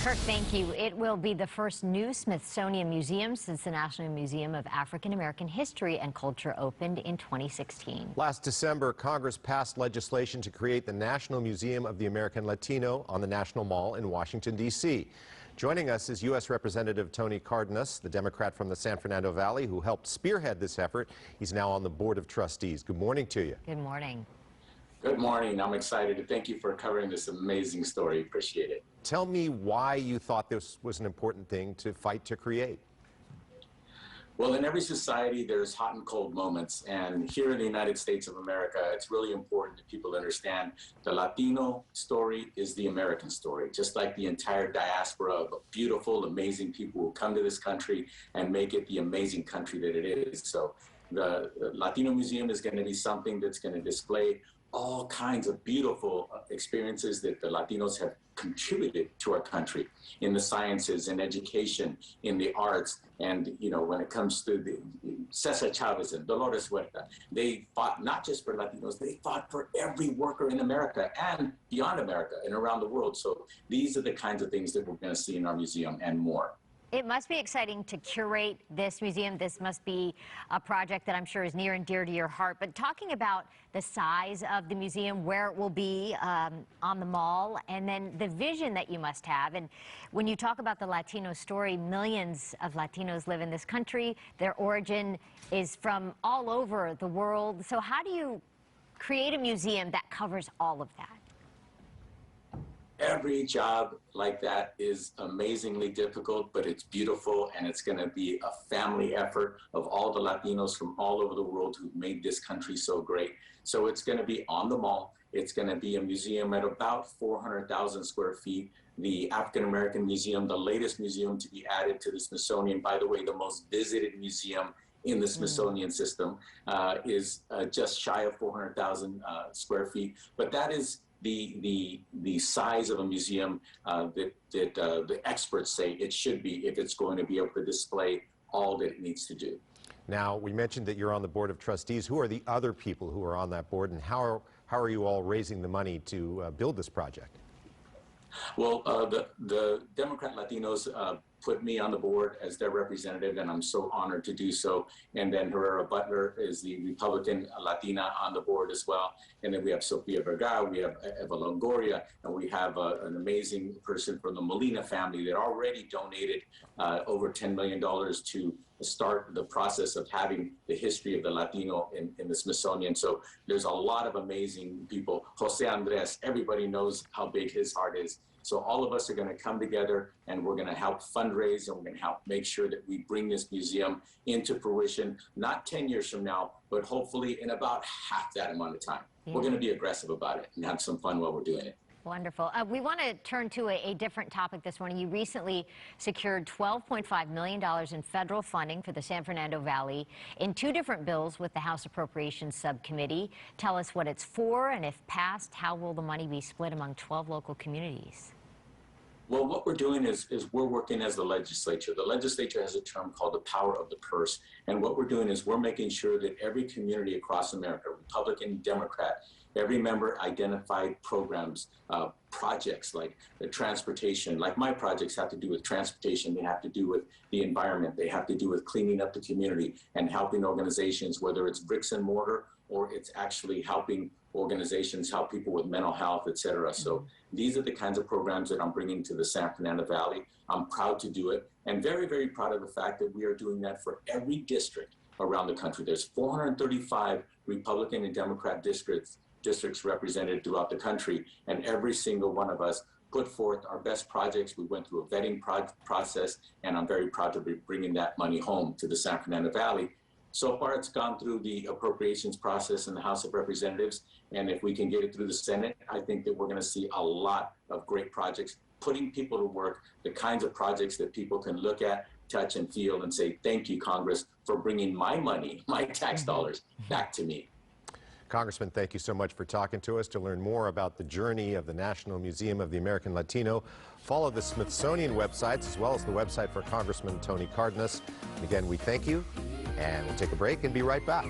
Kirk, thank you. It will be the first new Smithsonian museum since the National Museum of African American History and Culture opened in 2016. Last December, Congress passed legislation to create the National Museum of the American Latino on the National Mall in Washington, D.C. Joining us is U.S. Representative Tony Cárdenas, the Democrat from the San Fernando Valley, who helped spearhead this effort. He's now on the Board of Trustees. Good morning to you. Good morning. Good morning. I'm excited. Thank you for covering this amazing story. Appreciate it. Tell me why you thought this was an important thing to fight to create. Well, in every society, there's hot and cold moments. And here in the United States of America, it's really important that people understand the Latino story is the American story, just like the entire diaspora of beautiful, amazing people who come to this country and make it the amazing country that it is. So the Latino Museum is going to be something that's going to display all kinds of beautiful experiences that the Latinos have contributed to our country in the sciences, in education, in the arts, and when it comes to the Cesar Chavez and Dolores Huerta, they fought not just for Latinos, they fought for every worker in America and beyond America and around the world. So these are the kinds of things that we're going to see in our museum and more. It must be exciting to curate this museum. This must be a project that I'm sure is near and dear to your heart. But talking about the size of the museum, where it will be on the mall, and then the vision that you must have. And when you talk about the Latino story, millions of Latinos live in this country. Their origin is from all over the world. So how do you create a museum that covers all of that? Every job like that is amazingly difficult, but it's beautiful, and it's going to be a family effort of all the Latinos from all over the world who've made this country so great. So it's going to be on the mall. It's going to be a museum at about 400,000 square feet. The African American Museum, the latest museum to be added to the Smithsonian, by the way, the most visited museum in the Smithsonian system, is just shy of 400,000 square feet. But that is the size of a museum that the experts say it should be if it's going to be able to display all that it needs to do. Now, we mentioned that you're on the Board of Trustees. Who are the other people who are on that board, and how are you all raising the money to build this project? Well, the Democrat Latinos put me on the board as their representative, and I'm so honored to do so. And then Herrera Butler is the Republican Latina on the board as well. And then we have Sofia Vergara, we have Eva Longoria, and we have an amazing person from the Molina family that already donated over $10 million to start the process of having the history of the Latino in the Smithsonian. So there's a lot of amazing people. Jose Andres, everybody knows how big his heart is. So all of us are going to come together, and we're going to help fundraise, and we're going to help make sure that we bring this museum into fruition, not 10 years from now, but hopefully in about half that amount of time. Yeah. We're going to be aggressive about it and have some fun while we're doing it. Wonderful. We want to turn to a different topic this morning. You recently secured $12.5 million in federal funding for the San Fernando Valley in two different bills with the House Appropriations Subcommittee. Tell us what it's for, and if passed, how will the money be split among 12 local communities? Well, what we're doing is we're working as the legislature. The legislature has a term called the power of the purse. And what we're doing is we're making sure that every community across America, Republican, Democrat, every member identified programs, projects like the transportation, like my projects have to do with transportation, they have to do with the environment, they have to do with cleaning up the community and helping organizations, whether it's bricks and mortar or it's actually helping organizations help people with mental health, et cetera. So these are the kinds of programs that I'm bringing to the San Fernando Valley. I'm proud to do it, and very, very proud of the fact that we are doing that for every district around the country. There's 435 Republican and Democrat districts represented throughout the country, and every single one of us put forth our best projects. We went through a vetting process, and I'm very proud to be bringing that money home to the San Fernando Valley. So far, it's gone through the appropriations process in the House of Representatives, and if we can get it through the Senate, I think that we're going to see a lot of great projects, putting people to work, the kinds of projects that people can look at, touch, and feel, and say, thank you, Congress, for bringing my money, my tax dollars, back to me. Congressman, thank you so much for talking to us. To learn more about the journey of the National Museum of the American Latino, follow the Smithsonian websites as well as the website for Congressman Tony Cárdenas. Again, we thank you, and we'll take a break and be right back.